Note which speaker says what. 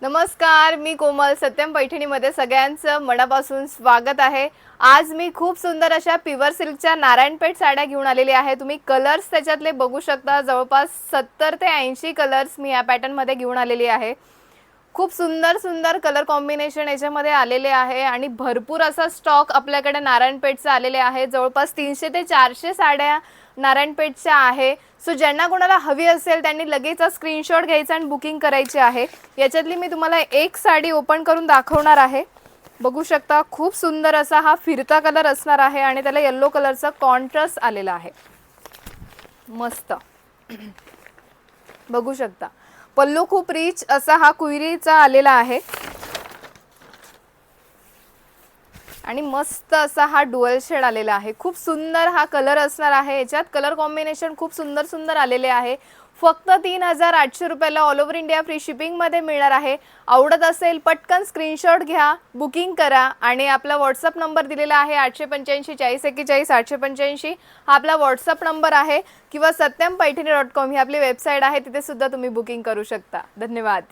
Speaker 1: नमस्कार, मी कोमल. सत्यम पैठणीमध्ये सगळ्यांचं मनापासून स्वागत आहे. आज मी खूप सुंदर अशा प्युअर सिल्कच्या नारायणपेठ साड्या घेऊन आलेली आहे. तुम्ही कलर्स त्याच्यातले बघू शकता. जवळपास 70 ते 80 कलर्स मी या पॅटर्नमध्ये घेऊन आलेली आहे. खूप सुंदर सुंदर कलर कॉम्बिनेशन याच्यामध्ये आलेले आहे आणि भरपूर असा स्टॉक आपल्याकडे नारायणपेठचा आलेले आहे. जवळपास 300 ते 400 साड्या नारायणपेठच्या आहे. सो ज्यांना कोणाला हवी असेल त्यांनी लगेच स्क्रीनशॉट घ्यायचा आणि बुकिंग करायची आहे. याच्यातली मी तुम्हाला एक साडी ओपन करून दाखवणार आहे. बघू शकता, खूप सुंदर असा हा फिरता कलर असणार आहे आणि त्याला येलो कलरचा कॉन्ट्रास्ट आलेला आहे. मस्त बघू शकता. पल्लू खूप रिच असा हा कुयरीचा आलेला आहे आणि मस्त असा हा डुअल शेड आलेला आहे. खूप सुंदर हा कलर असणार आहे. याच्यात कलर कॉम्बिनेशन खूप सुंदर सुंदर आलेले आहे. फक्त 3800 रुपयाला all over India free shipping मध्ये मिळणार आहे. आवडत असेल पटकन स्क्रीनशॉट घ्या, बुकिंग करा आणि आपला व्हॉट्सअप नंबर दिलेला आहे 885 4041 885. हा आपला व्हॉट्सअप नंबर आहे किंवा satyampaithani.com ही आपली वेबसाईट आहे, तिथे सुद्धा तुम्ही बुकिंग करू शकता. धन्यवाद.